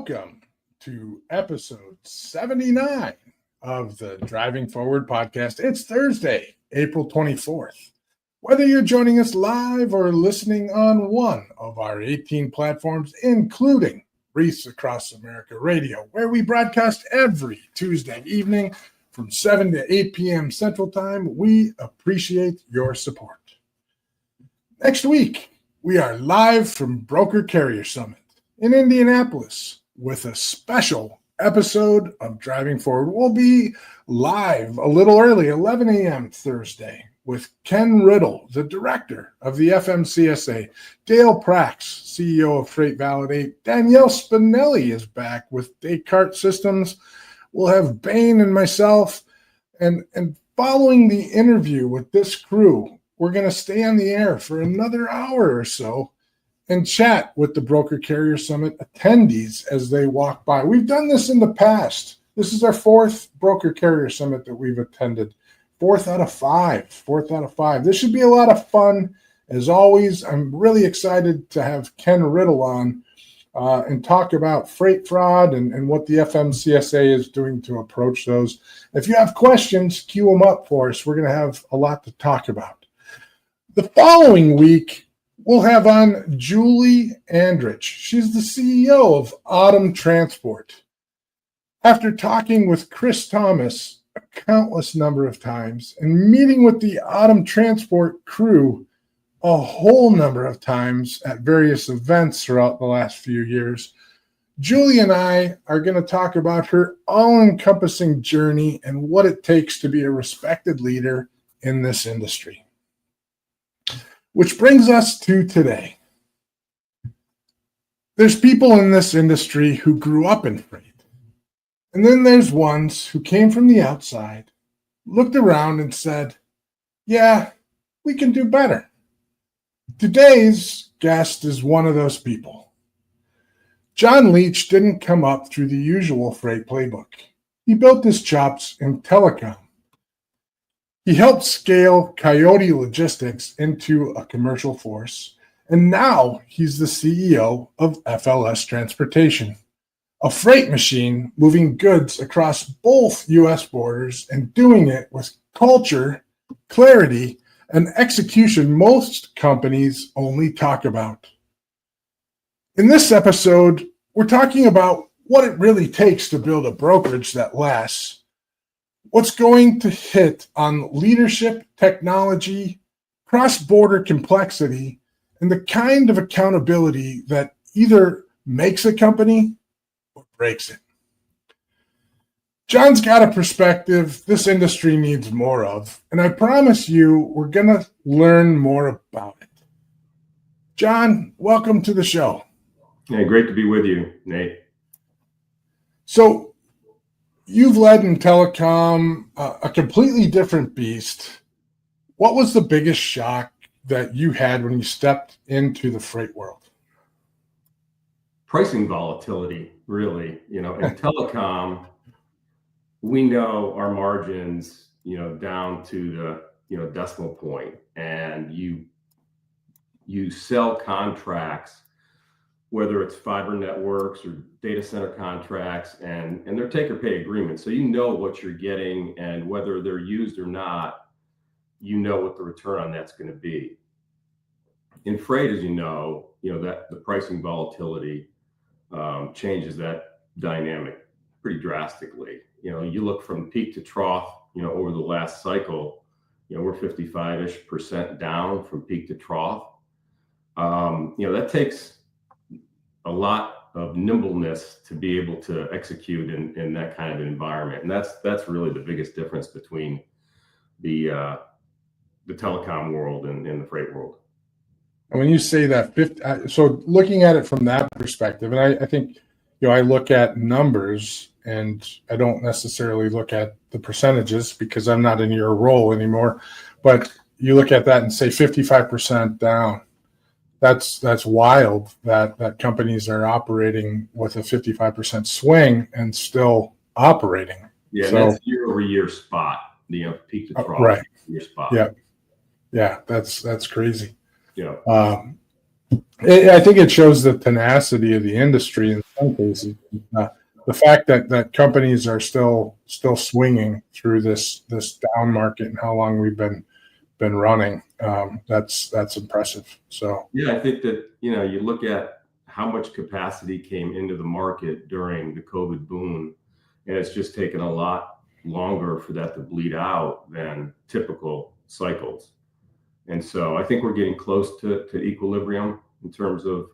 Welcome to episode 79 of the Driving Forward podcast. It's Thursday, April 24th. Whether you're joining us live or listening on one of our 18 platforms, including Reese Across America Radio, where we broadcast every Tuesday evening from 7 to 8 p.m. Central Time, we appreciate your support. Next week, we are live from Broker Carrier Summit in Indianapolis with a special episode of Driving Forward. We'll be live a little early, 11 a.m. Thursday, with Ken Riddle, the director of the FMCSA, Dale Prax, CEO of Freight Validate, Danielle Spinelli is back with Descartes Systems. We'll have Bain and myself, and following the interview with this crew, we're going to stay on the air for another hour or so and chat with the Broker Carrier Summit attendees as they walk by. We've done this in the past. This is our fourth Broker Carrier Summit that we've attended. Fourth out of five. This should be a lot of fun. As always, I'm really excited to have Ken Riddle on and talk about freight fraud and what the FMCSA is doing to approach those. If you have questions, queue them up for us. We're going to have a lot to talk about. The following week, we'll have on Julie Andrich. She's the CEO of Autumn Transport. After talking with Chris Thomas a countless number of times and meeting with the Autumn Transport crew a whole number of times at various events throughout the last few years, Julie and I are going to talk about her all-encompassing journey and what it takes to be a respected leader in this industry. Which brings us to today. There's people in this industry who grew up in freight. And then there's ones who came from the outside, looked around and said, yeah, we can do better. Today's guest is one of those people. John Leach didn't come up through the usual freight playbook. He built his chops in telecom. He helped scale Coyote Logistics into a commercial force, and now he's the CEO of FLS Transportation, a freight machine moving goods across both U.S. borders and doing it with culture, clarity, and execution most companies only talk about. In this episode, we're talking about what it really takes to build a brokerage that lasts, what's going to hit on leadership, technology, cross-border complexity, and the kind of accountability that either makes a company or breaks it. John's got a perspective this industry needs more of, and I promise you we're going to learn more about it. John, welcome to the show. Yeah, great to be with you, Nate. So, you've led in telecom, a completely different beast. What was the biggest shock that you had when you stepped into the freight world? Pricing volatility, really. In telecom, we know our margins, down to the, decimal point, and you sell contracts, whether it's fiber networks or data center contracts, and they're take or pay agreements. So you know what you're getting, and whether they're used or not, you know what the return on that's going to be. In freight, as you know that the pricing volatility changes that dynamic pretty drastically. You look from peak to trough, over the last cycle, we're 55-ish% down from peak to trough. That takes a lot of nimbleness to be able to execute in that kind of an environment. And that's really the biggest difference between the telecom world and the freight world. And when you say that, so looking at it from that perspective, and I think, I look at numbers and I don't necessarily look at the percentages because I'm not in your role anymore, but you look at that and say 55% down. That's wild that companies are operating with a 55% swing and still operating. Yeah, so, that's year-over-year spot, peak to trough, right. Year spot. Yeah, that's crazy. Yeah. I think it shows the tenacity of the industry in some cases. The fact that companies are still swinging through this down market and how long we've been running, that's impressive. So yeah, I think that, you look at how much capacity came into the market during the COVID boom, and it's just taken a lot longer for that to bleed out than typical cycles. And so I think we're getting close to equilibrium in terms of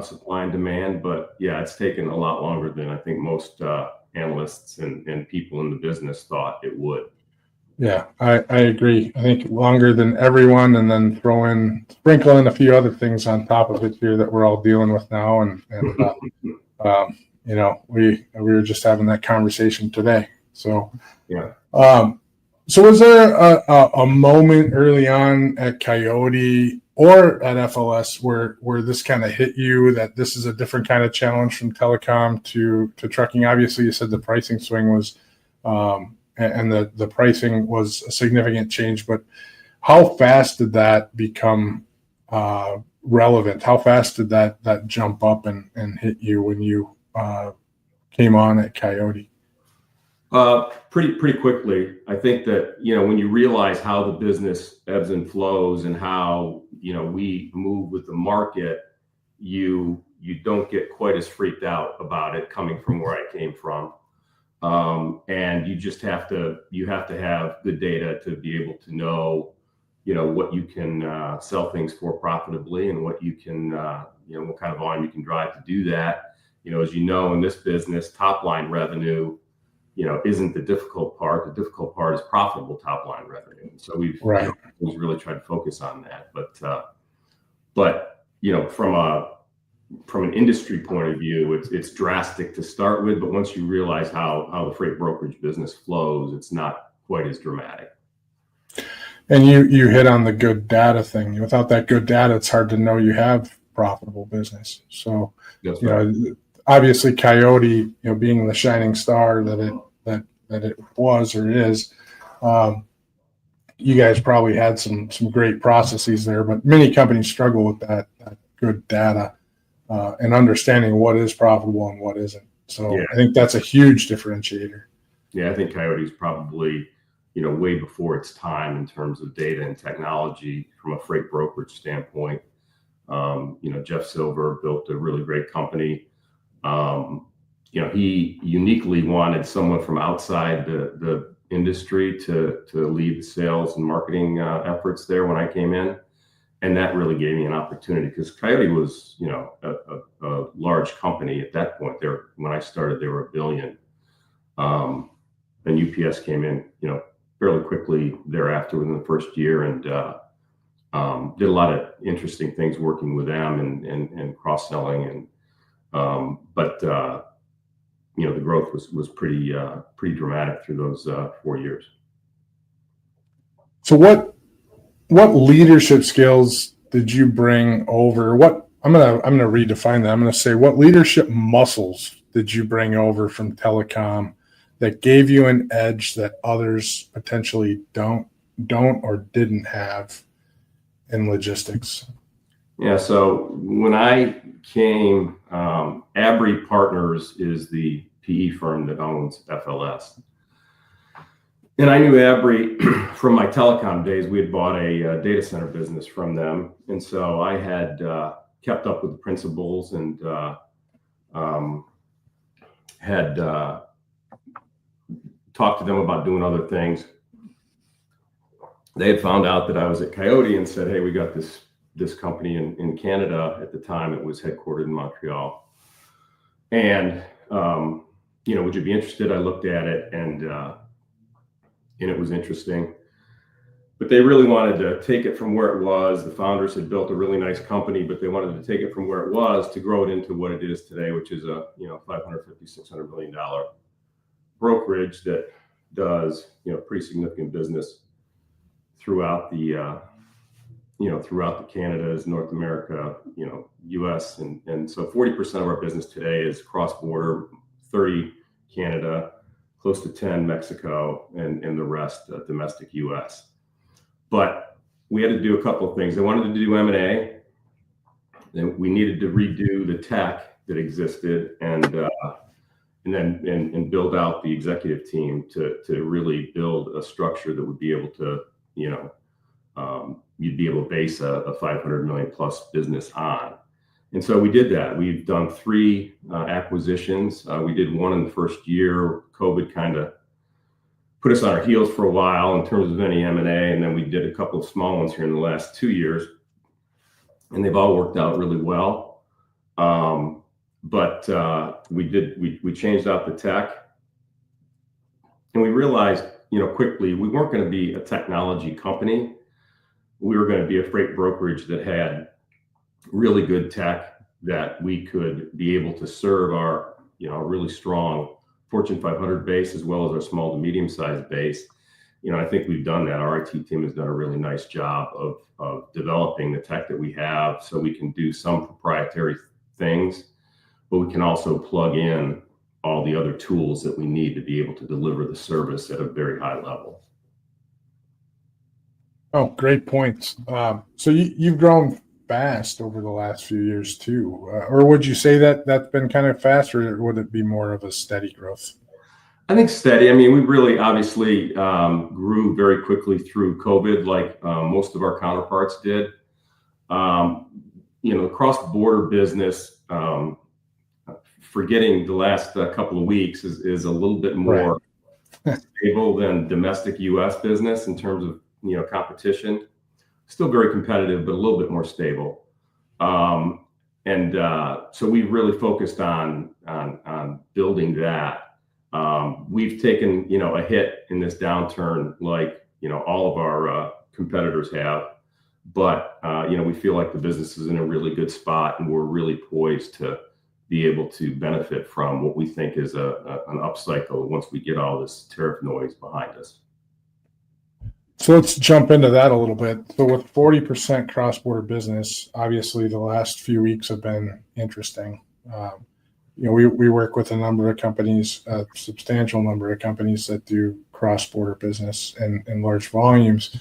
supply and demand. But yeah, it's taken a lot longer than I think most analysts and people in the business thought it would. yeah, I agree. I think longer than everyone, and then sprinkle in a few other things on top of it here that we're all dealing with now. And we were just having that conversation today. So Yeah. So was there a moment early on at Coyote or at FLS where this kind of hit you that this is a different kind of challenge from telecom to trucking? Obviously, you said the pricing swing was, and the pricing was a significant change, but how fast did that become relevant? How fast did that jump up and hit you when you came on at Coyote? Pretty quickly. I think that, when you realize how the business ebbs and flows and how, we move with the market, you don't get quite as freaked out about it coming from where I came from. And you just have to have good data to be able to know, what you can sell things for profitably and what you can, what kind of volume you can drive to do that. As you know, in this business, top line revenue, isn't the difficult part. The difficult part is profitable top line revenue. And so we've really tried to focus on that. But from an industry point of view, it's drastic to start with. But once you realize how the freight brokerage business flows, it's not quite as dramatic. And you hit on the good data thing. Without that good data, it's hard to know you have profitable business. So That's right. Obviously Coyote, being the shining star that it was or is, you guys probably had some great processes there, but many companies struggle with that good data and understanding what is profitable and what isn't. So yeah. I think that's a huge differentiator. Yeah, I think Coyote is probably, way before its time in terms of data and technology from a freight brokerage standpoint. Jeff Silver built a really great company. He uniquely wanted someone from outside the industry to lead the sales and marketing efforts there when I came in. And that really gave me an opportunity because Coyote was, a large company at that point. When I started, they were $1 billion. And UPS came in, fairly quickly thereafter within the first year and did a lot of interesting things working with them and cross-selling. And but the growth was pretty dramatic through those 4 years. So what leadership skills did you bring over? I'm gonna redefine that. I'm gonna say, what leadership muscles did you bring over from telecom that gave you an edge that others potentially don't or didn't have in logistics? Yeah. So when I came, Abry Partners is the PE firm that owns FLS. And I knew Abry from my telecom days. We had bought a data center business from them. And so I had kept up with the principals and had talked to them about doing other things. They had found out that I was at Coyote and said, hey, we got this company in Canada. At the time, it was headquartered in Montreal. And, would you be interested? I looked at it and it was interesting. But they really wanted to take it from where it was. The founders had built a really nice company, but they wanted to take it from where it was to grow it into what it is today, which is a $550-600 million brokerage that does pretty significant business throughout the Canada's, North America, US. And so 40% of our business today is cross-border, 30 Canada, close to 10 Mexico, and the rest domestic US. But we had to do a couple of things. They wanted to do M&A, Then we needed to redo the tech that existed and then build out the executive team to really build a structure that would be able to, you'd be able to base a 500 million plus business on. And so we did that. We've done 3 acquisitions. We did one in the first year. COVID kind of put us on our heels for a while in terms of any M&A, and then we did a couple of small ones here in the last 2 years, and they've all worked out really well. But we changed out the tech, and we realized, quickly we weren't going to be a technology company. We were going to be a freight brokerage that had really good tech that we could be able to serve our, really strong Fortune 500 base as well as our small to medium sized base. I think we've done that. Our IT team has done a really nice job of developing the tech that we have, so we can do some proprietary things, but we can also plug in all the other tools that we need to be able to deliver the service at a very high level. Oh, great points. So you've grown fast over the last few years too, or would you say that that's been kind of fast, or would it be more of a steady growth? I think steady. I mean, we really obviously grew very quickly through COVID, like most of our counterparts did. Cross-border business, forgetting the last couple of weeks, is a little bit more stable than domestic U.S. business in terms of competition. Still very competitive, but a little bit more stable. So we've really focused on building that. We've taken, a hit in this downturn, like, all of our competitors have, but, we feel like the business is in a really good spot, and we're really poised to be able to benefit from what we think is an upcycle once we get all this tariff noise behind us. So let's jump into that a little bit. So with 40% cross-border business, obviously the last few weeks have been interesting. We work with a number of companies, a substantial number of companies that do cross-border business in large volumes.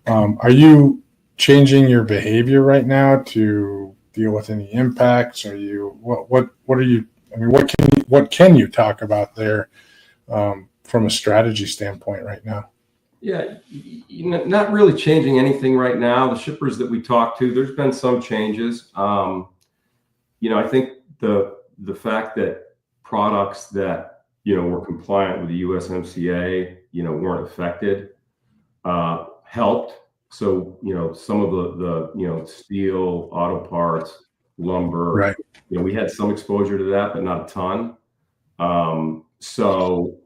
Are you changing your behavior right now to deal with any impacts? Are you what are you? I mean, what can you talk about there from a strategy standpoint right now? Yeah, not really changing anything right now. The shippers that we talk to, there's been some changes. I think the fact that products that, were compliant with the USMCA, weren't affected, helped. So, some of the steel, auto parts, lumber, right. We had some exposure to that, but not a ton. So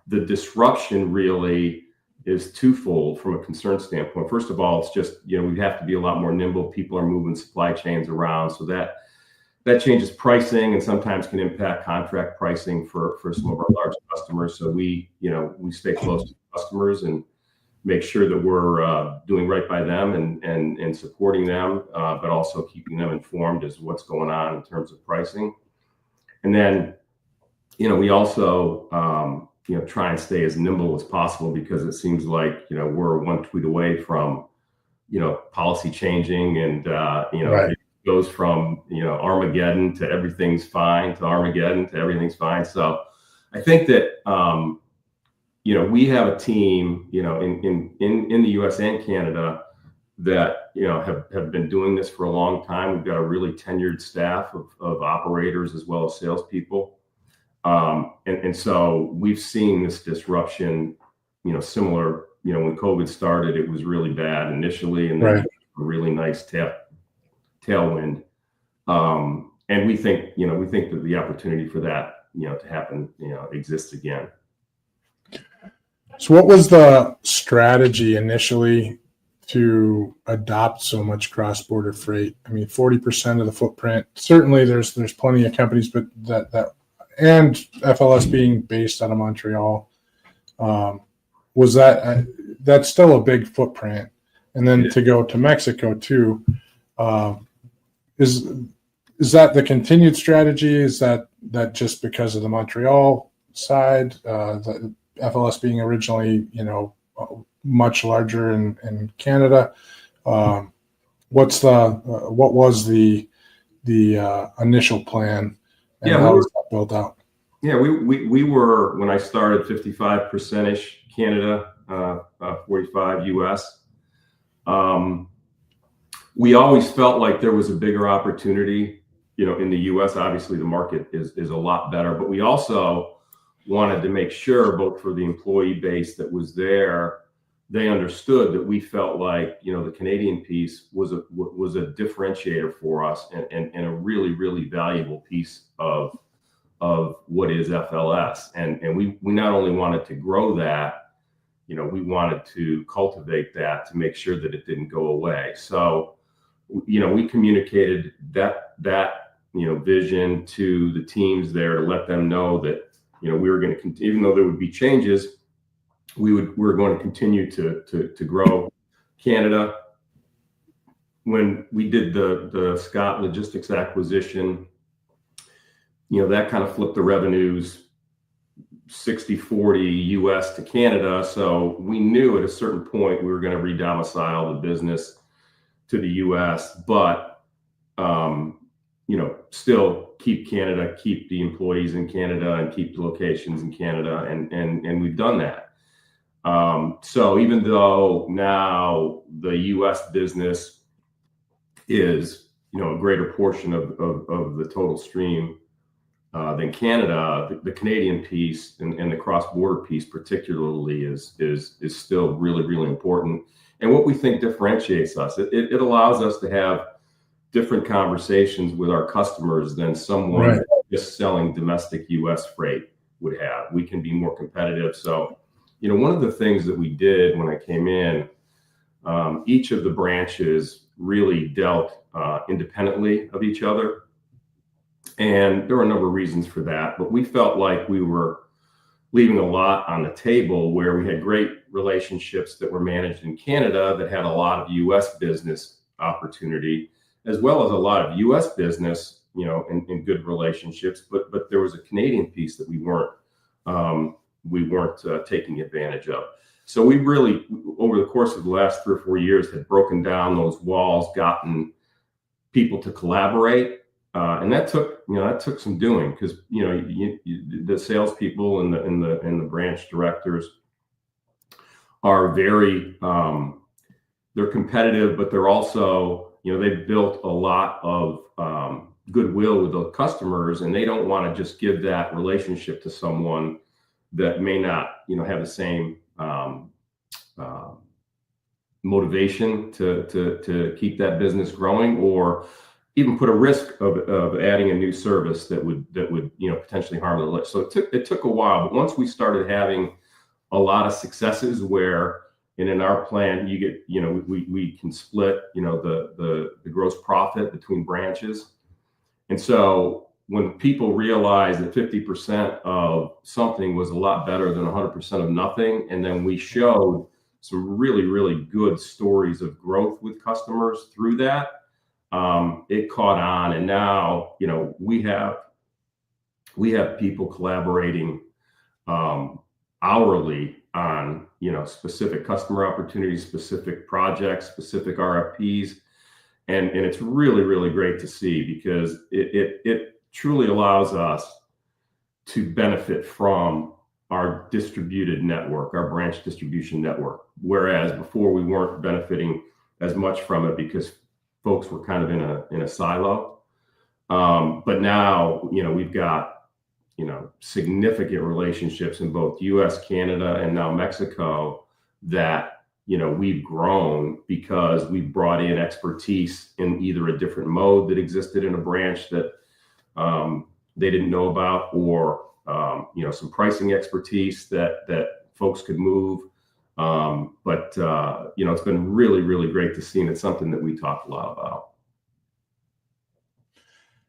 the disruption really is twofold from a concern standpoint. First of all, it's just, we have to be a lot more nimble. People are moving supply chains around, so that changes pricing and sometimes can impact contract pricing for some of our large customers. So we stay close to customers and make sure that we're doing right by them and supporting them, but also keeping them informed as what's going on in terms of pricing. And then, we also try and stay as nimble as possible, because it seems like, we're one tweet away from, policy changing, and, right. It goes from, Armageddon to everything's fine to Armageddon to everything's fine. So I think that, we have a team, in the US and Canada that, have been doing this for a long time. We've got a really tenured staff of operators as well as salespeople. And so we've seen this disruption, similar, when COVID started, it was really bad initially, and then a really nice tailwind. And we think that the opportunity for that, to happen, exists again. So what was the strategy initially to adopt so much cross-border freight? I mean, 40% of the footprint, certainly there's plenty of companies, but that and FLS being based out of Montreal, was that's still a big footprint. And then to go to Mexico too, is that the continued strategy? Is that just because of the Montreal side, the FLS being originally, much larger in Canada? What was the initial plan, and Yeah, how was that built out? Yeah, we were, when I started, 55%ish Canada, 45 US. We always felt like there was a bigger opportunity, in the US. Obviously, the market is a lot better, but we also wanted to make sure, both for the employee base that was there, they understood that we felt like, the Canadian piece was a differentiator for us, and a really, really valuable piece of what is FLS. And we not only wanted to grow that, we wanted to cultivate that to make sure that it didn't go away. So, we communicated that vision to the teams there, to let them know that, we were going to continue, even though there would be changes, we were going to continue to grow Canada. When we did the Scott Logistics acquisition, that kind of flipped the revenues 60-40 US to Canada. So we knew at a certain point we were going to re-domicile the business to the US, but still keep Canada, keep the employees in Canada, and keep the locations in Canada, and we've done that. So even though now the US business is, a greater portion of the total stream than Canada, the Canadian piece and the cross-border piece particularly is still really, really important. And what we think differentiates us, it allows us to have different conversations with our customers than someone just selling domestic US freight would have. We can be more competitive. So, one of the things that we did when I came in, each of the branches really dealt independently of each other. And there were a number of reasons for that, but we felt like we were leaving a lot on the table, where we had great relationships that were managed in Canada that had a lot of US business opportunity, as well as a lot of US business, in good relationships, but there was a Canadian piece that we weren't taking advantage of. So we really, over the course of the last 3 or 4 years, had broken down those walls, gotten people to collaborate. And that took some doing, because the salespeople and the branch directors are very they're competitive, but they're also, they've built a lot of goodwill with the customers, and they don't want to just give that relationship to someone that may not have the same motivation to keep that business growing, or even put a risk of adding a new service that would potentially harm the list. So it took a while, but once we started having a lot of successes where, and in our plan, you get, we can split, the gross profit between branches. And so when people realized that 50% of something was a lot better than 100% of nothing, and then we showed some really, really good stories of growth with customers through that, it caught on. And now, we have people collaborating hourly on, specific customer opportunities, specific projects, specific RFPs. And it's really, really great to see, because it truly allows us to benefit from our distributed network, our branch distribution network. Whereas before, we weren't benefiting as much from it because folks were kind of in a silo. But now, we've got, significant relationships in both US, Canada, and now Mexico that, we've grown because we brought in expertise in either a different mode that existed in a branch that they didn't know about, or, some pricing expertise that folks could move. But it's been really, really great to see, and it's something that we talk a lot about.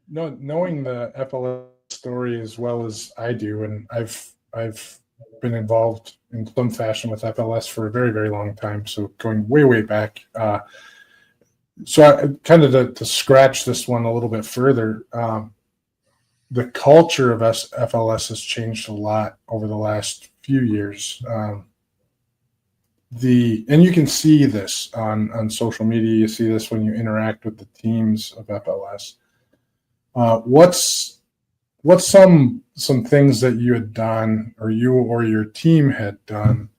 No, knowing the FLS story as well as I do, and I've been involved in some fashion with FLS for a very, very long time, so going way, way back. So I kind of to scratch this one a little bit further, the culture of FLS has changed a lot over the last few years. And you can see this on social media. You see this when you interact with the teams of FLS. What's some things that you had done, or you or your team had done,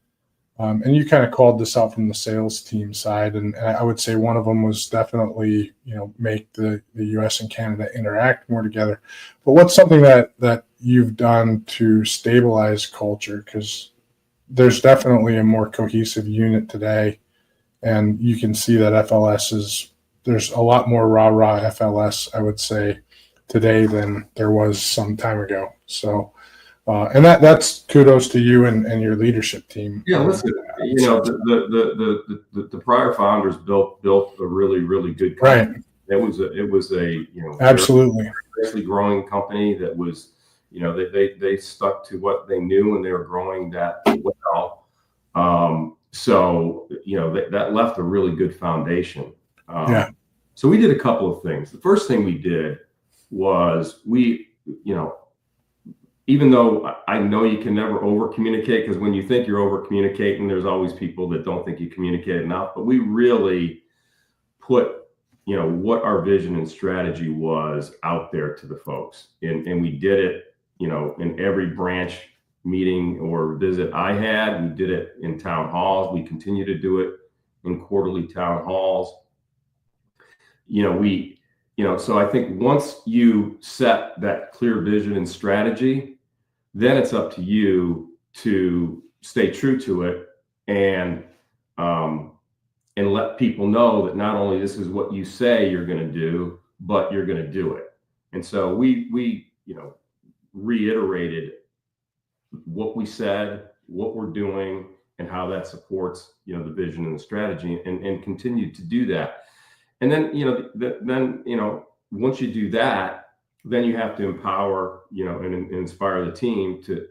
and you kind of called this out from the sales team side, and I would say one of them was definitely, make the U.S. and Canada interact more together. But what's something that you've done to stabilize culture? Because there's definitely a more cohesive unit today, and you can see that there's a lot more rah-rah FLS, I would say, today than there was some time ago. So, and that's kudos to you and your leadership team. Yeah, listen, the prior founders built a really, really good company. Right. It was a absolutely very growing company that was, they stuck to what they knew and they were growing that well. So that left a really good foundation. Yeah. So we did a couple of things. The first thing we did was even though I know you can never over communicate, because when you think you're over communicating, there's always people that don't think you communicate enough, but we really put what our vision and strategy was out there to the folks, and we did it in every branch meeting or visit I had. We did it in town halls. We continue to do it in quarterly town halls. So I think once you set that clear vision and strategy, then it's up to you to stay true to it and let people know that not only this is what you say you're going to do, but you're going to do it. And so we reiterated what we said, what we're doing, and how that supports the vision and the strategy, and continued to do that. And then once you do that, then you have to empower and inspire the team to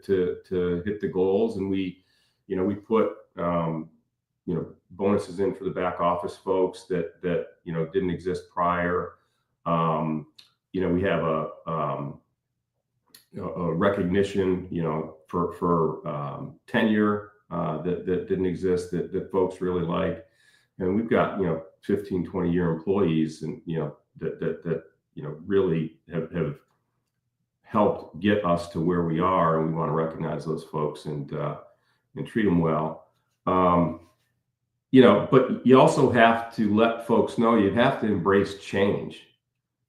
hit the goals. And we put bonuses in for the back office folks that didn't exist prior. We have a recognition for tenure that didn't exist, that folks really like. And we've got 15, 20-year employees, and that really have helped get us to where we are, and we want to recognize those folks and treat them well. But you also have to let folks know you have to embrace change,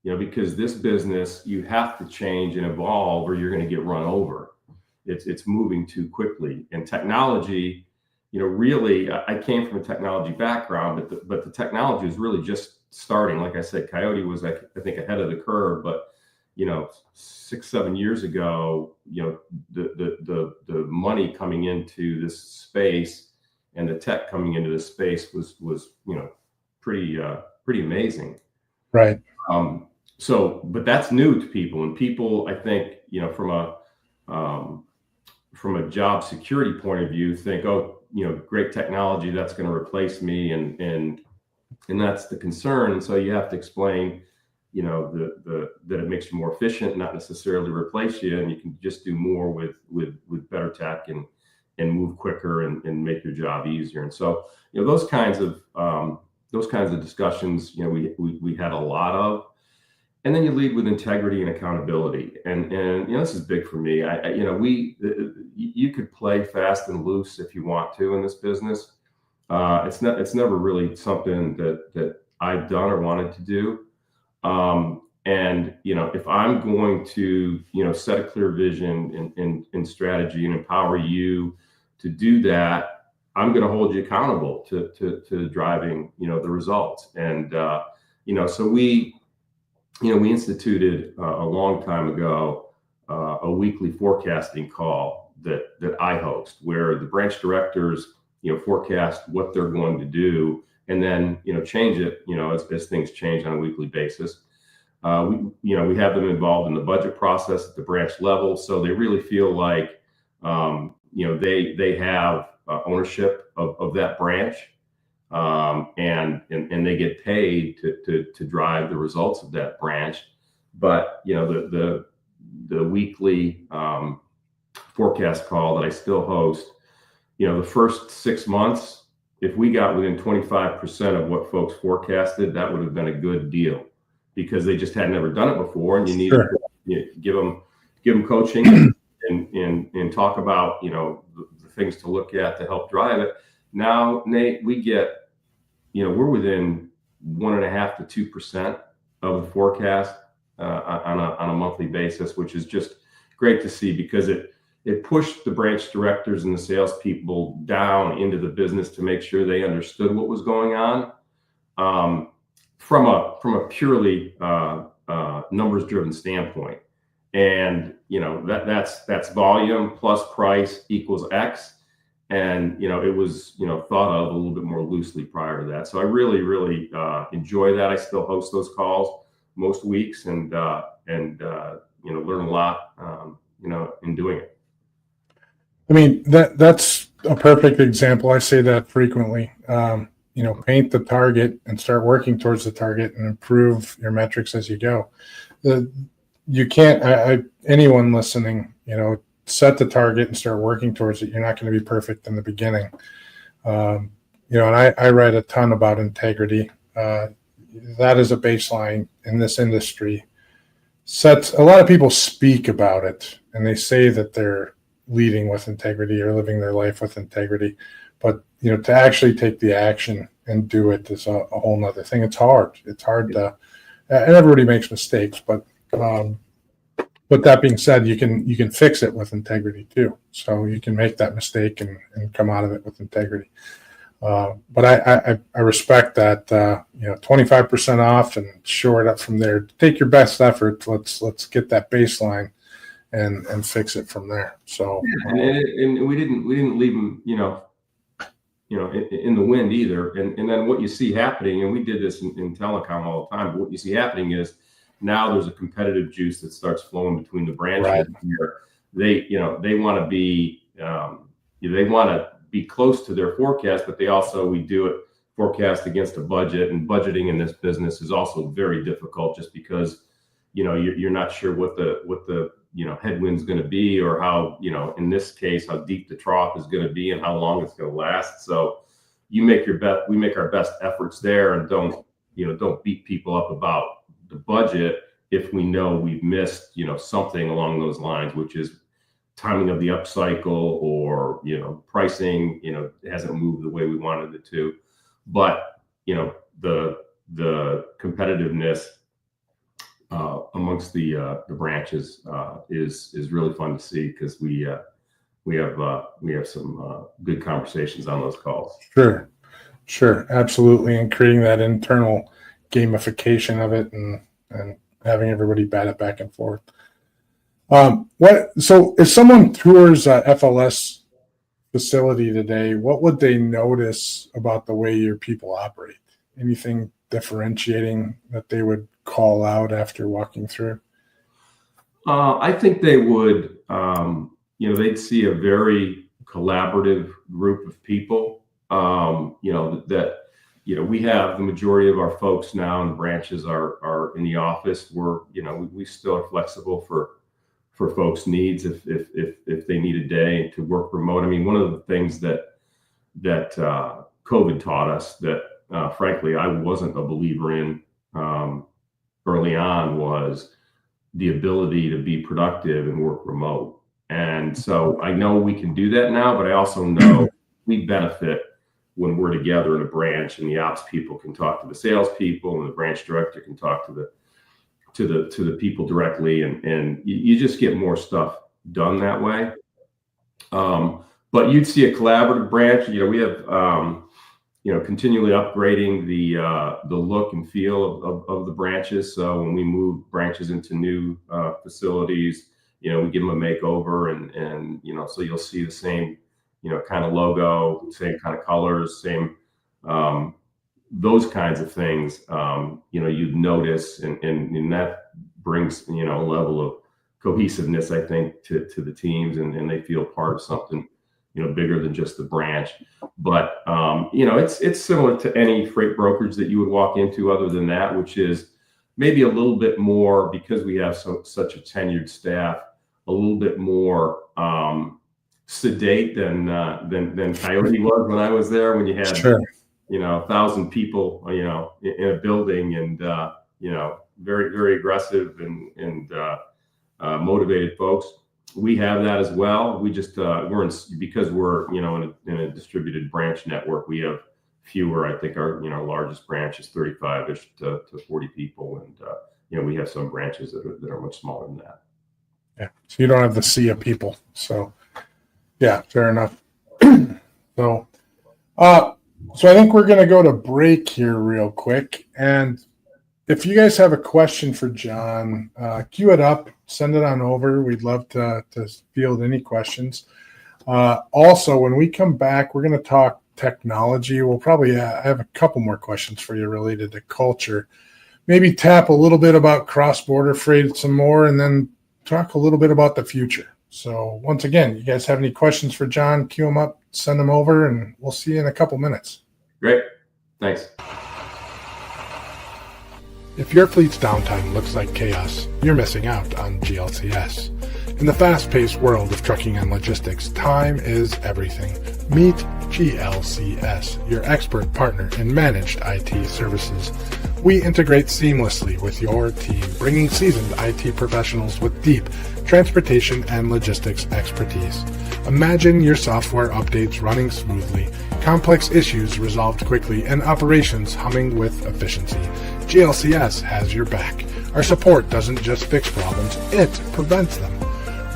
because this business, you have to change and evolve, or you're going to get run over. It's moving too quickly, and technology. Really, I came from a technology background, but the technology is really just starting. Like I said, Coyote was, I think, ahead of the curve, but 6-7 years ago, the money coming into this space and the tech coming into this space was pretty amazing. Right. But that's new to people, and people, I think, from a job security point of view, think, oh, great technology, that's going to replace me, and that's the concern. And so you have to explain, that it makes you more efficient, not necessarily replace you, and you can just do more with better tech and move quicker and make your job easier. And so those kinds of discussions we had a lot of. And then you lead with integrity and accountability, and this is big for me. You could play fast and loose if you want to in this business. It's never really something that I've done or wanted to do. If I'm going to set a clear vision and strategy and empower you to do that, I'm going to hold you accountable to driving the results. And so we instituted a long time ago a weekly forecasting call that I host, where the branch directors forecast what they're going to do, and then change it as things change on a weekly basis. We have them involved in the budget process at the branch level, so they really feel like they have ownership of that branch. And they get paid to drive the results of that branch. But the weekly forecast call that I still host, the first 6 months, if we got within 25% of what folks forecasted, that would have been a good deal. because they just had never done it before, and you need Sure. to give them coaching and talk about, the things to look at to help drive it. Now, Nate, we get, we're within 1.5% to 2% of the forecast on a monthly basis, which is just great to see, because it pushed the branch directors and the salespeople down into the business to make sure they understood what was going on, from a purely numbers driven standpoint. And that's volume plus price equals X. And it was thought of a little bit more loosely prior to that. So I really enjoy that. I still host those calls most weeks, and learn a lot in doing it. I mean, that's a perfect example. I say that frequently. Paint the target and start working towards the target and improve your metrics as you go. You can't, anyone listening, set the target and start working towards it. You're not going to be perfect in the beginning. And I write a ton about integrity. That is a baseline in this industry. A lot of people speak about it, and they say that they're leading with integrity or living their life with integrity. But, to actually take the action and do it is a whole nother thing. It's hard. It's hard to, and everybody makes mistakes, but that being said, you can fix it with integrity too. So you can make that mistake and come out of it with integrity. But I respect that, 25% off and shore it up from there. Take your best effort. Let's get that baseline and fix it from there. So and we didn't leave them, in the wind either. And then what you see happening, and we did this in telecom all the time, but what you see happening is now there's a competitive juice that starts flowing between the branches. Right. Here. They want to be, they want to be close to their forecast, but we do it forecast against a budget, and budgeting in this business is also very difficult, just because, you're not sure what the headwind's going to be, or how, in this case, how deep the trough is going to be and how long it's going to last. So we make our best efforts there, and don't beat people up about the budget if we know we've missed, something along those lines, which is timing of the upcycle, or, pricing, hasn't moved the way we wanted it to. But, the competitiveness amongst the branches is really fun to see, because we have some good conversations on those calls. Sure, absolutely, and creating that internal gamification of it, and having everybody bat it back and forth. So if someone tours a FLS facility today, what would they notice about the way your people operate? Anything differentiating that they would call out after walking through? I think they would, they'd see a very collaborative group of people. We have the majority of our folks now in the branches are in the office. We still are flexible for folks' needs if they need a day to work remote. I mean, one of the things that COVID taught us that, frankly, I wasn't a believer in early on, was the ability to be productive and work remote. And so I know we can do that now, but I also know we benefit when we're together in a branch, and the ops people can talk to the sales people, and the branch director can talk to the people directly, and you just get more stuff done that way. But you'd see a collaborative branch. We have continually upgrading the look and feel of the branches. So when we move branches into new facilities, we give them a makeover, and so you'll see the same kind of logo, same kind of colors, same those kinds of things. You'd notice, and that brings a level of cohesiveness, I think, to the teams, and they feel part of something bigger than just the branch. But it's similar to any freight brokerage that you would walk into, other than that, which is maybe a little bit more, because we have such a tenured staff, a little bit more sedate than Coyote was when I was there, when you had 1,000 people in a building, and very, very aggressive and motivated folks. We have that as well. We just because we're in a distributed branch network. We have fewer. I think our largest branch is 35ish to 40 people, and we have some branches that are much smaller than that. Yeah, so you don't have the sea of people. So yeah, fair enough. So I think we're going to go to break here real quick. And if you guys have a question for John, queue it up, send it on over. We'd love to field any questions. Also, when we come back, we're going to talk technology. We'll probably have a couple more questions for you related to culture. Maybe tap a little bit about cross-border freight some more, and then talk a little bit about the future. So once again, you guys have any questions for John, queue them up, send them over, and we'll see you in a couple minutes. Great. Thanks. If your fleet's downtime looks like chaos, you're missing out on GLCS. In the fast-paced world of trucking and logistics, time is everything. Meet GLCS, your expert partner in managed IT services. We integrate seamlessly with your team, bringing seasoned IT professionals with deep transportation and logistics expertise. Imagine your software updates running smoothly, complex issues resolved quickly, and operations humming with efficiency. GLCS has your back. Our support doesn't just fix problems, it prevents them.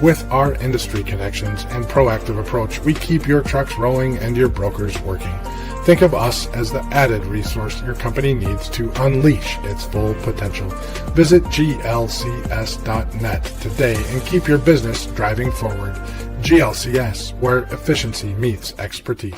With our industry connections and proactive approach, we keep your trucks rolling and your brokers working. Think of us as the added resource your company needs to unleash its full potential. Visit glcs.net today and keep your business driving forward. GLCS, where efficiency meets expertise.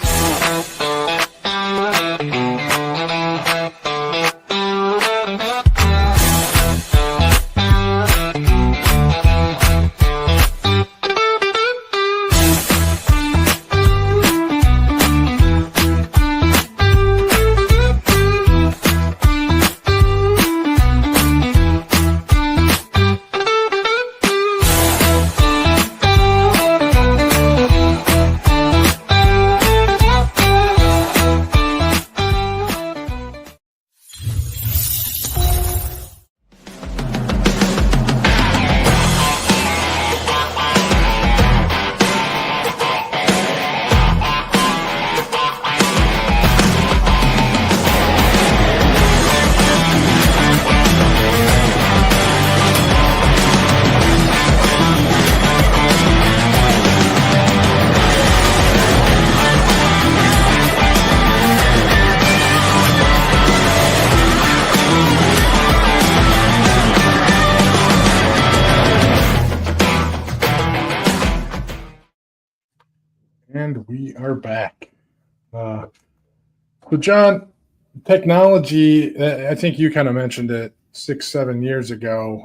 And we are back. So, John, technology, I think you kind of mentioned it 6-7 years ago,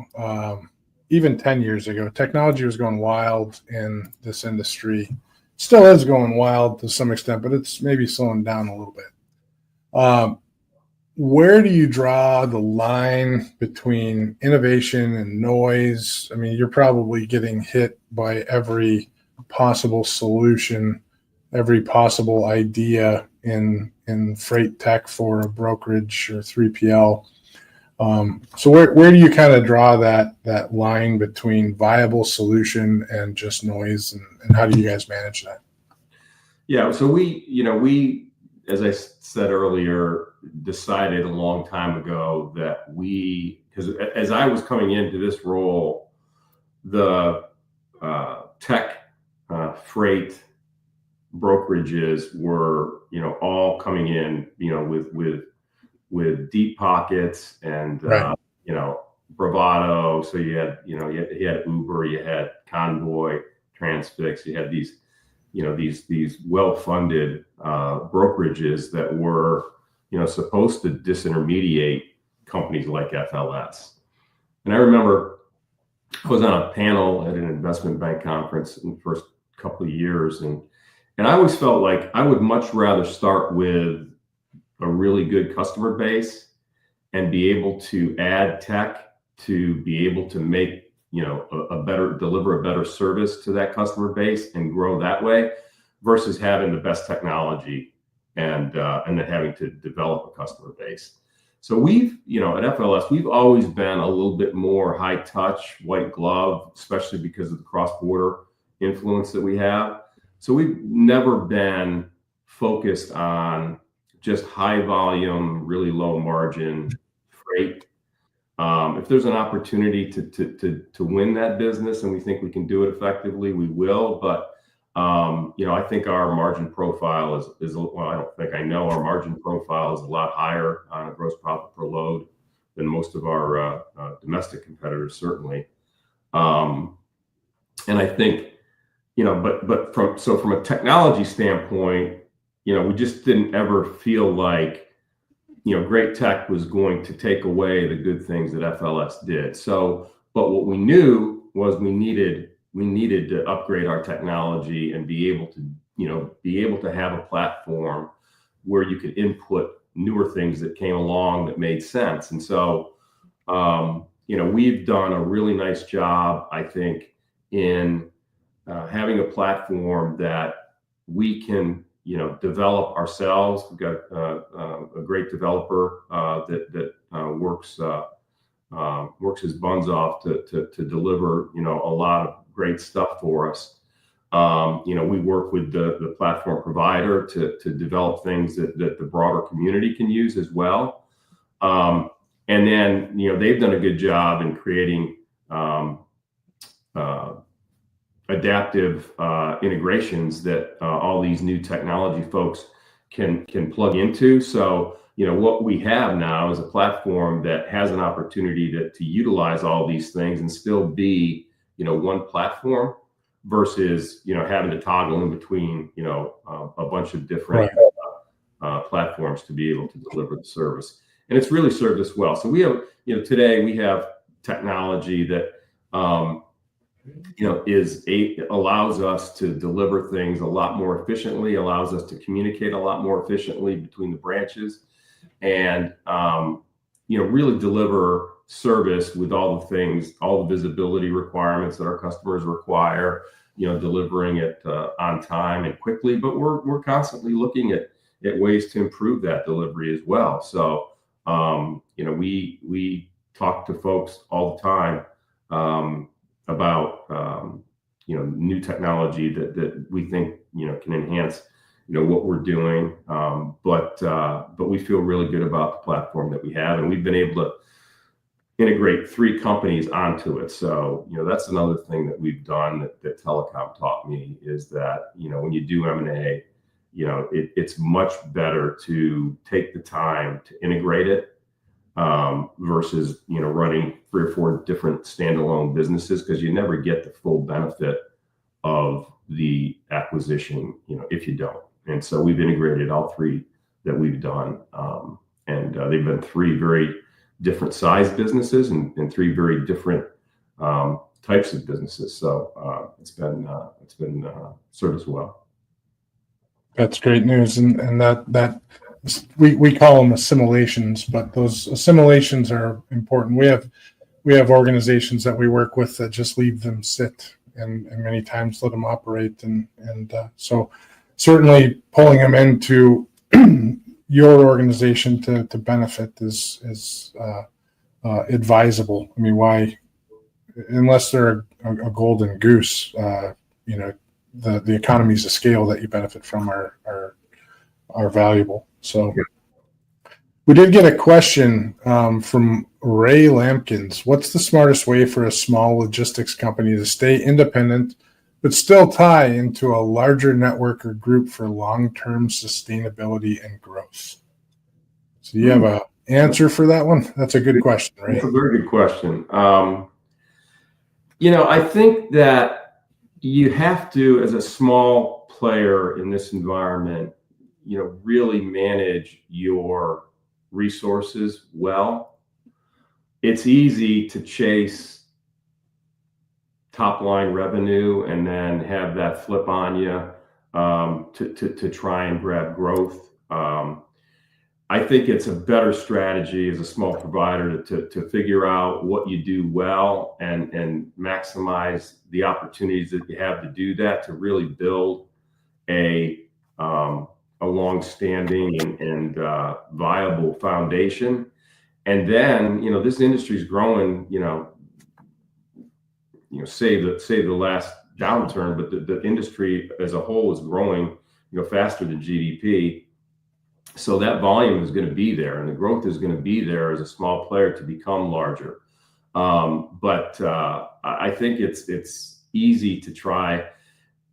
even 10 years ago. Technology was going wild in this industry. Still is going wild to some extent, but it's maybe slowing down a little bit. Where do you draw the line between innovation and noise? I mean, you're probably getting hit by every possible solution, every possible idea in freight tech for a brokerage or 3PL. So where do you kind of draw that line between viable solution and just noise, and how do you guys manage that? Yeah, so we, as I said earlier, decided a long time ago that because as I was coming into this role, the tech freight brokerages were, all coming in, with deep pockets and, right. bravado. So you had Uber, you had Convoy, Transfix, you had these, these well-funded brokerages that were, supposed to disintermediate companies like FLS. And I remember I was on a panel at an investment bank conference in the first couple of years, and I always felt like I would much rather start with a really good customer base and be able to add tech to be able to make, deliver a better service to that customer base and grow that way, versus having the best technology and then having to develop a customer base. So we've, at FLS, we've always been a little bit more high touch, white glove, especially because of the cross-border influence that we have. So we've never been focused on just high volume, really low margin freight. If there's an opportunity to win that business and we think we can do it effectively, we will. But I think our margin profile is well, I don't think, I know our margin profile is a lot higher on a gross profit per load than most of our domestic competitors, certainly. And I think, but from a technology standpoint, we just didn't ever feel like, great tech was going to take away the good things that FLS did. So, but what we knew was we needed to upgrade our technology and be able to have a platform where you could input newer things that came along that made sense. And so, we've done a really nice job, I think, in having a platform that we can develop ourselves. We've got a great developer that works his buns off to deliver a lot of great stuff for us. We work with the platform provider to develop things that the broader community can use as well. And then they've done a good job in creating adaptive integrations that all these new technology folks can plug into. So, what we have now is a platform that has an opportunity to utilize all these things and still be, one platform versus, having to toggle in between, a bunch of different platforms to be able to deliver the service. And it's really served us well. So we have, today we have technology that, allows us to deliver things a lot more efficiently, allows us to communicate a lot more efficiently between the branches, and really deliver service with all the things, all the visibility requirements that our customers require, delivering it on time and quickly. But we're constantly looking at ways to improve that delivery as well. So we talk to folks all the time about new technology that we think can enhance what we're doing, but we feel really good about the platform that we have, and we've been able to integrate 3 companies onto it. So that's another thing that we've done that telecom taught me, is that when you do M&A, it's much better to take the time to integrate it versus running 3 or 4 different standalone businesses, because you never get the full benefit of the acquisition if you don't. And so we've integrated all 3 that we've done, and they've been 3 very different size businesses and 3 very different types of businesses. So it's been served us well. That's great news, and that we call them assimilations, but those assimilations are important. We have organizations that we work with that just leave them sit and many times let them operate, and so certainly pulling them into your organization to benefit is advisable. I mean, why, unless they're a golden goose, the economies of scale that you benefit from are valuable. So we did get a question from Ray Lampkins. What's the smartest way for a small logistics company to stay independent but still tie into a larger network or group for long-term sustainability and growth? So you have an answer for that one? That's a good question, right? That's a very good question. I think that you have to, as a small player in this environment, really manage your resources well. It's easy to chase top line revenue and then have that flip on you to try and grab growth. I think it's a better strategy as a small provider to figure out what you do well and maximize the opportunities that you have to do that, to really build a long-standing and viable foundation. And then, this industry is growing, save the last downturn, but the industry as a whole is growing, faster than GDP. So that volume is going to be there, and the growth is going to be there as a small player to become larger. But I think it's easy to try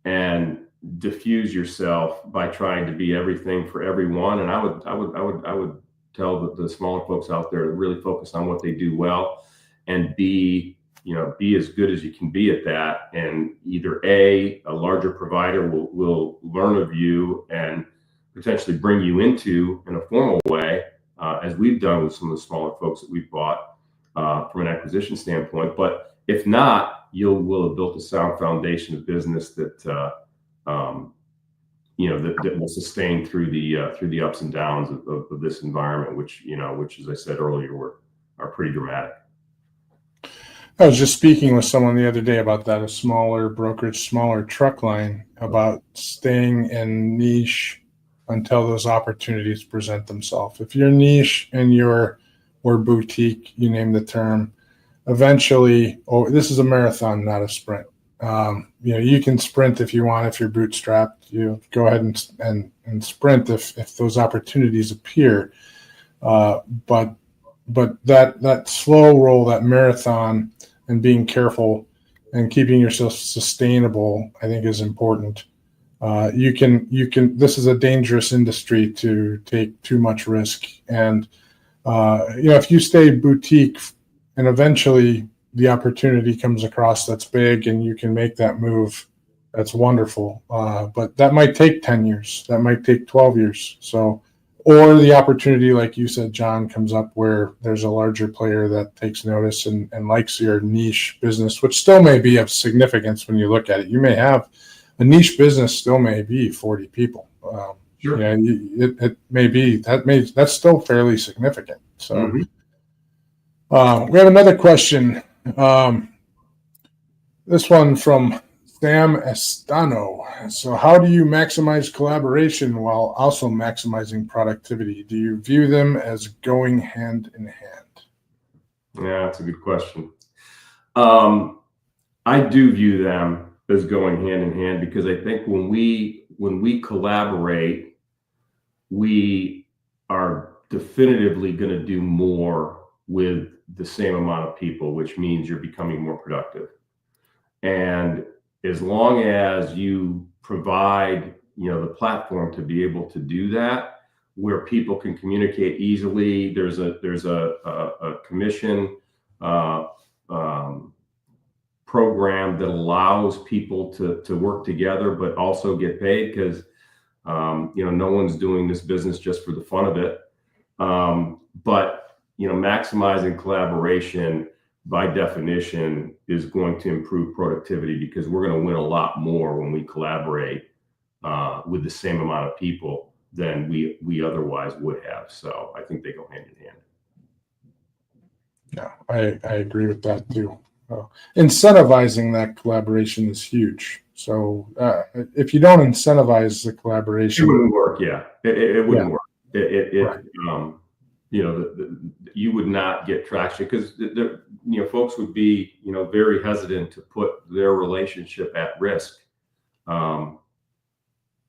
and diffuse yourself by trying to be everything for everyone. And I would tell the smaller folks out there to really focus on what they do well and be as good as you can be at that. And either a larger provider will learn of you and potentially bring you into in a formal way, as we've done with some of the smaller folks that we've bought from an acquisition standpoint. But if not, will have built a sound foundation of business that that will sustain through the ups and downs of this environment, which as I said earlier, are pretty dramatic. I was just speaking with someone the other day about that, a smaller brokerage, smaller truck line, about staying in niche until those opportunities present themselves. If you're niche and or boutique, you name the term, eventually, this is a marathon, not a sprint. You can sprint if you want, if you're bootstrapped, go ahead and sprint if those opportunities appear. But that slow roll, that marathon, and being careful and keeping yourself sustainable, I think, is important. You can. This is a dangerous industry to take too much risk, and if you stay boutique, and eventually the opportunity comes across that's big, and you can make that move, that's wonderful. But that might take 10 years. That might take 12 years. So, or the opportunity, like you said, John, comes up where there's a larger player that takes notice and likes your niche business, which still may be of significance when you look at it. You may have a niche business, still may be 40 people. Sure. It may be that's still fairly significant. So, Mm-hmm. We have another question. This one from Sam Estano. So how do you maximize collaboration while also maximizing productivity? Do you view them as going hand in hand? Yeah, that's a good question. I do view them as going hand in hand, because I think when we collaborate, we are definitively going to do more with the same amount of people, which means you're becoming more productive. And as long as you provide, the platform to be able to do that, where people can communicate easily, there's a commission program that allows people to work together, but also get paid, because no one's doing this business just for the fun of it. But maximizing collaboration by definition is going to improve productivity, because we're going to win a lot more when we collaborate with the same amount of people than we otherwise would have. So I think they go hand in hand. Yeah, I agree with that too. Incentivizing that collaboration is huge. So if you don't incentivize the collaboration, it wouldn't work. Yeah, it wouldn't work. Right. You would not get traction, because folks would be very hesitant to put their relationship at risk,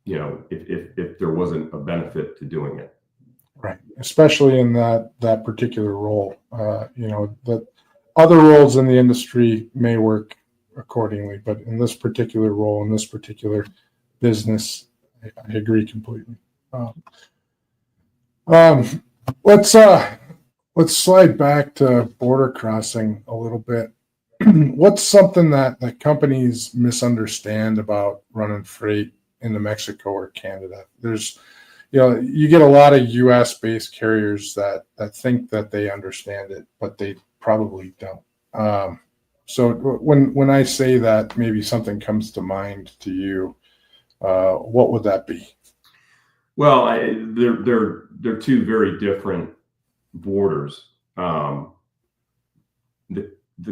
if there wasn't a benefit to doing it. Right, especially in that particular role. That other roles in the industry may work accordingly, but in this particular role, in this particular business, I agree completely. Let's slide back to border crossing a little bit. What's something that companies misunderstand about running freight into Mexico or Canada? There's, you get a lot of U.S. based carriers that think that they understand it, but they probably don't. So when I say that, maybe something comes to mind to you. What would that be? Well, they're two very different borders. The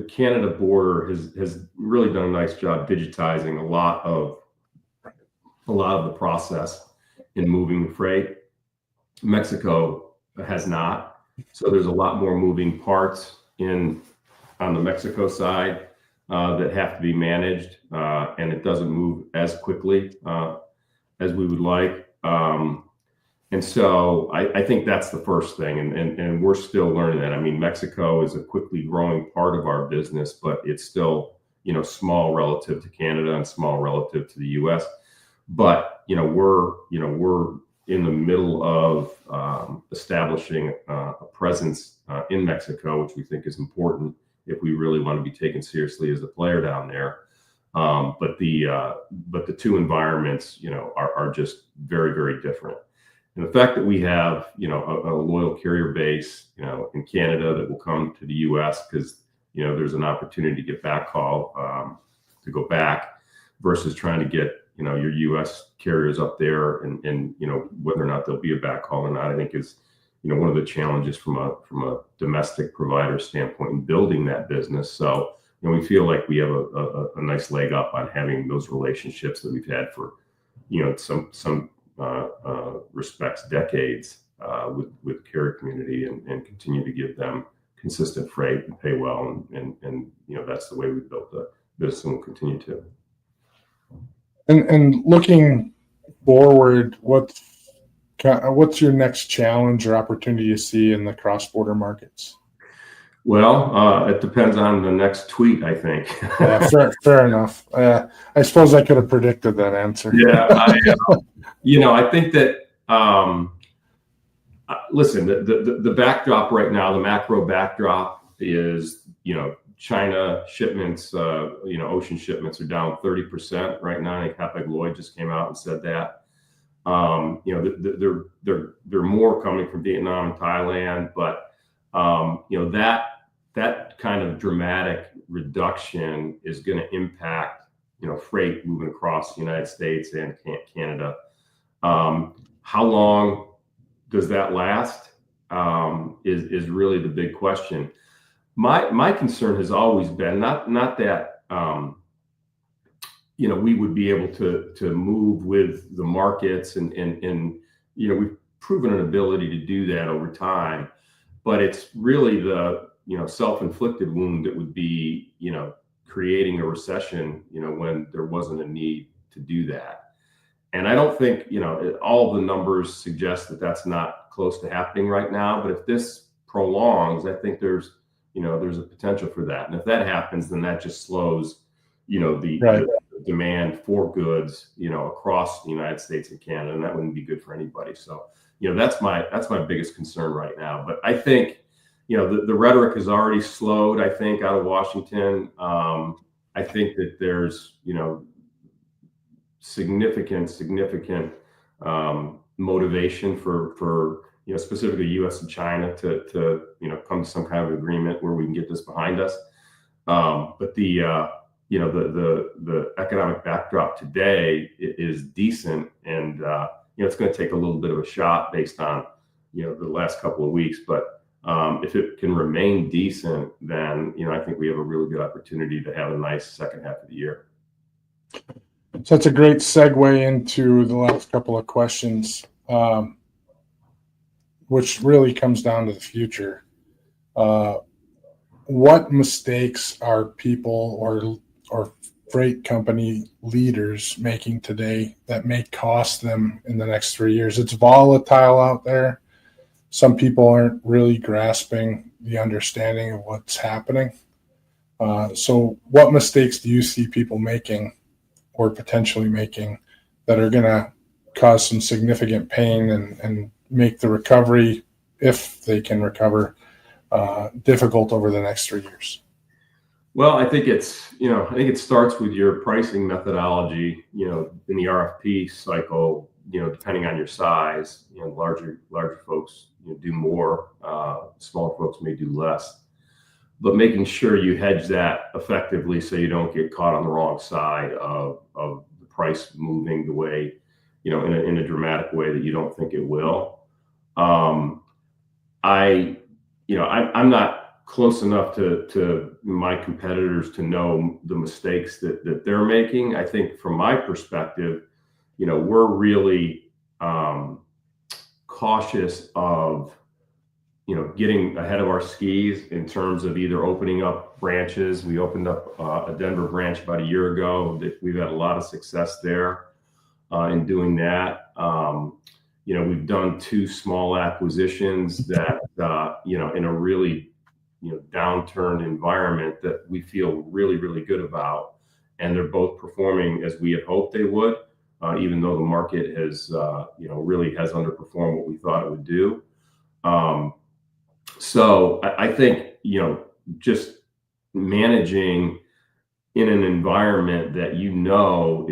Canada border has really done a nice job digitizing a lot of the process in moving freight. Mexico has not. So there's a lot more moving parts on the Mexico side that have to be managed, and it doesn't move as quickly as we would like. And so I think that's the first thing, and we're still learning that. I mean, Mexico is a quickly growing part of our business, but it's still, small relative to Canada and small relative to the U.S. But we're in the middle of establishing a presence in Mexico, which we think is important if we really want to be taken seriously as a player down there. But the two environments, are just very, very different. And the fact that we have, a loyal carrier base, in Canada that will come to the U.S. because, there's an opportunity to get backhaul to go back versus trying to get, your U.S. carriers up there and whether or not there'll be a backhaul or not, I think is, one of the challenges from a domestic provider standpoint in building that business. So, we feel like we have a nice leg up on having those relationships that we've had for, some respects decades with the carrier community and continue to give them consistent freight and pay well. And that's the way we built the business and will continue to. And looking forward, what's your next challenge or opportunity you see in the cross-border markets? Well, it depends on the next tweet, I think. Fair enough. I suppose I could have predicted that answer. Yeah, I think that listen, the backdrop right now, the macro backdrop is, China shipments, ocean shipments are down 30% right now. I think Hapag-Lloyd just came out and said that. They're more coming from Vietnam and Thailand, but that kind of dramatic reduction is going to impact, freight moving across the United States and Canada. How long does that last? Is really the big question. My concern has always been not that we would be able to move with the markets and we've proven an ability to do that over time, but it's really the self-inflicted wound that would be creating a recession when there wasn't a need to do that. And I don't think all of the numbers suggest that that's not close to happening right now, but if this prolongs, I think there's a potential for that. And if that happens, then that just slows the demand for goods across the United States and Canada, and that wouldn't be good for anybody. So that's my biggest concern right now. But I think the rhetoric has already slowed, I think, out of Washington. I think that there's significant motivation for specifically U.S. and China to come to some kind of agreement where we can get this behind us. But the economic backdrop today is decent, and it's going to take a little bit of a shot based on the last couple of weeks. But if it can remain decent, then I think we have a really good opportunity to have a nice second half of the year. So that's a great segue into the last couple of questions, which really comes down to the future. What mistakes are people or freight company leaders making today that may cost them in the next 3 years? It's volatile out there. Some people aren't really grasping the understanding of what's happening. So what mistakes do you see people making or potentially making that are going to cause some significant pain and make the recovery, if they can recover, difficult over the next 3 years? Well, I think it starts with your pricing methodology, in the RFP cycle, depending on your size, larger folks do more, smaller folks may do less, but making sure you hedge that effectively so you don't get caught on the wrong side of the price moving the way, in a dramatic way that you don't think it will. I'm not close enough to my competitors to know the mistakes that they're making. I think from my perspective, we're really cautious of getting ahead of our skis in terms of either opening up branches. We opened up a Denver branch about a year ago. We've had a lot of success there in doing that. We've done 2 small acquisitions that, in a really, downturned environment that we feel really, really good about. And they're both performing as we had hoped they would, even though the market has, really has underperformed what we thought it would do. So I think, just managing in an environment that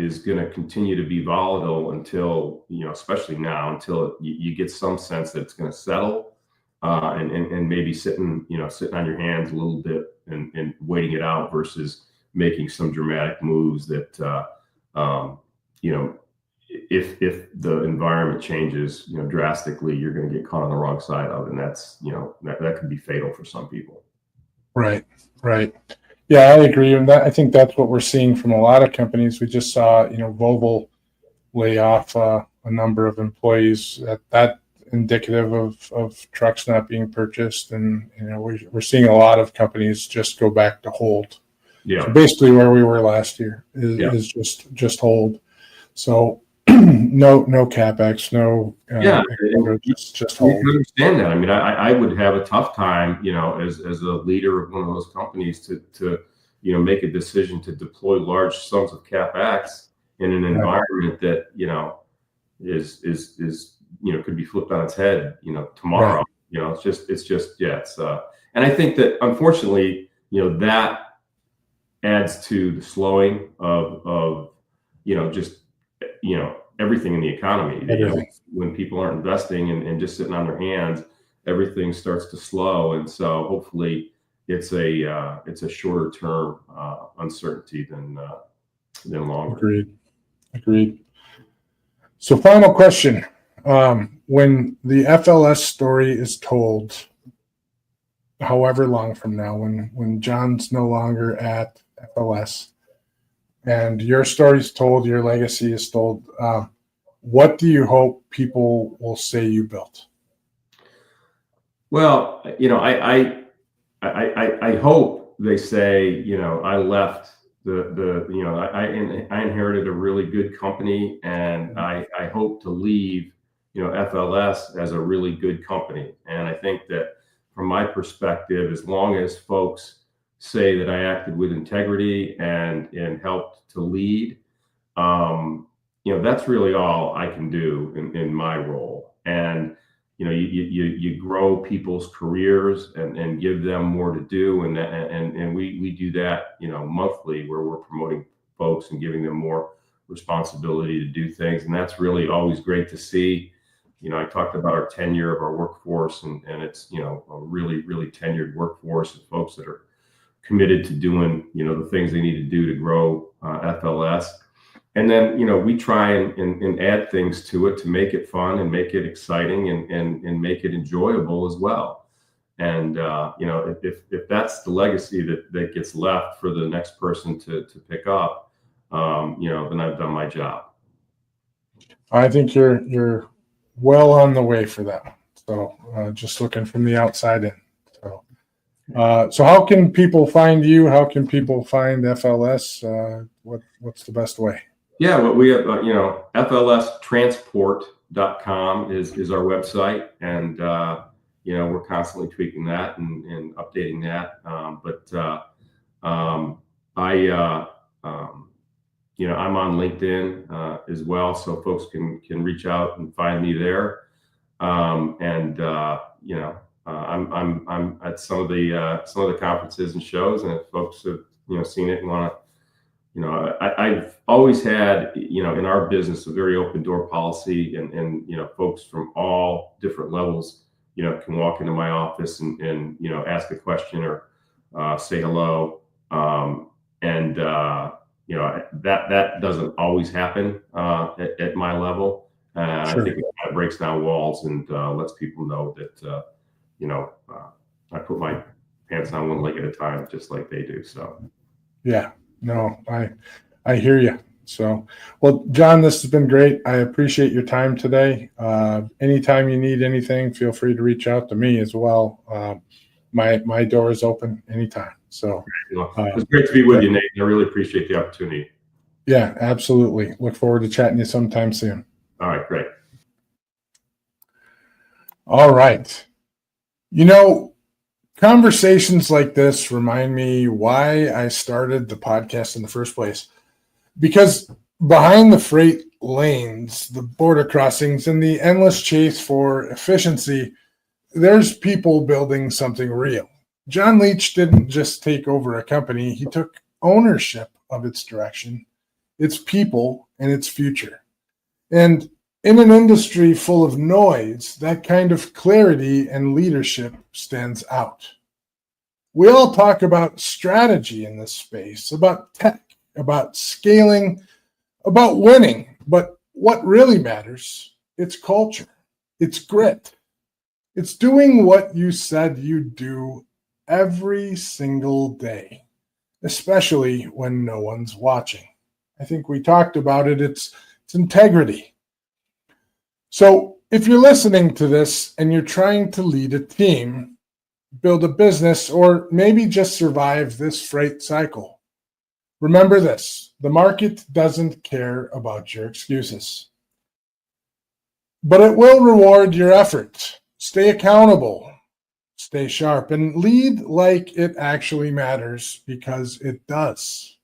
is going to continue to be volatile until, especially now, until you get some sense that it's going to settle, and maybe sitting on your hands a little bit and waiting it out versus making some dramatic moves that, if the environment changes, drastically, you're going to get caught on the wrong side of it. And that's, that could be fatal for some people. Right. Yeah, I agree. And I think that's what we're seeing from a lot of companies. We just saw, Volvo lay off a number of employees. That indicative of trucks not being purchased. And, we're seeing a lot of companies just go back to hold. Yeah. So basically where we were last year is just hold. So no CapEx, no. Just hold. You understand that. I mean, I would have a tough time, as a leader of one of those companies to make a decision to deploy large sums of CapEx in an environment that, is could be flipped on its head, tomorrow. Right. And I think that unfortunately, that adds to the slowing of everything in the economy. When people aren't investing and just sitting on their hands, everything starts to slow. And so hopefully it's a shorter term uncertainty than longer. Agreed. So final question. When the FLS story is told, however long from now, when John's no longer at FLS, and your story's told, your legacy is told, what do you hope people will say you built? Well, I hope they say, I left I inherited a really good company, and I hope to leave, FLS as a really good company. And I think that from my perspective, as long as folks say that I acted with integrity and helped to lead, that's really all I can do in my role. And you grow people's careers and give them more to do, and we do that monthly, where we're promoting folks and giving them more responsibility to do things, and that's really always great to see. I talked about our tenure of our workforce, and it's a really, really tenured workforce of folks that are committed to doing the things they need to do to grow FLS. And then we try and add things to it to make it fun and make it exciting and make it enjoyable as well. And if that's the legacy that gets left for the next person to pick up, then I've done my job. I think you're well on the way for that. So just looking from the outside in. So how can people find you? How can people find FLS? What's the best way? Yeah, well, we have, FLStransport.com is our website, and we're constantly tweaking that and updating that. I'm on LinkedIn as well, so folks can reach out and find me there. I'm at some of the conferences and shows, and if folks have seen it and want to, I've always had in our business a very open door policy, and folks from all different levels can walk into my office and ask a question or say hello, and that doesn't always happen at my level. Sure. I think it kind of breaks down walls and lets people know that I put my pants on one leg at a time, just like they do. So yeah, no, I hear you. So, well, John, this has been great. I appreciate your time today. Anytime you need anything, feel free to reach out to me as well. My door is open anytime. So, it's great to be with you, Nate. I really appreciate the opportunity. Yeah, absolutely. Look forward to chatting to you sometime soon. All right, great. All right. Conversations like this remind me why I started the podcast in the first place. Because behind the freight lanes, the border crossings, and the endless chase for efficiency, there's people building something real. John Leach didn't just take over a company, he took ownership of its direction, its people, and its future. And in an industry full of noise, that kind of clarity and leadership stands out. We all talk about strategy in this space, about tech, about scaling, about winning. But what really matters, it's culture, it's grit. It's doing what you said you'd do every single day, especially when no one's watching. I think we talked about it. It's integrity. So if you're listening to this and you're trying to lead a team, build a business, or maybe just survive this freight cycle, remember this: the market doesn't care about your excuses, but it will reward your effort. Stay accountable, stay sharp, and lead like it actually matters, because it does.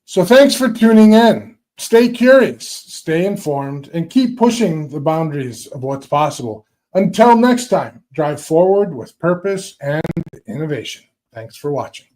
So thanks for tuning in. Stay curious, stay informed, and keep pushing the boundaries of what's possible. Until next time, drive forward with purpose and innovation. Thanks for watching.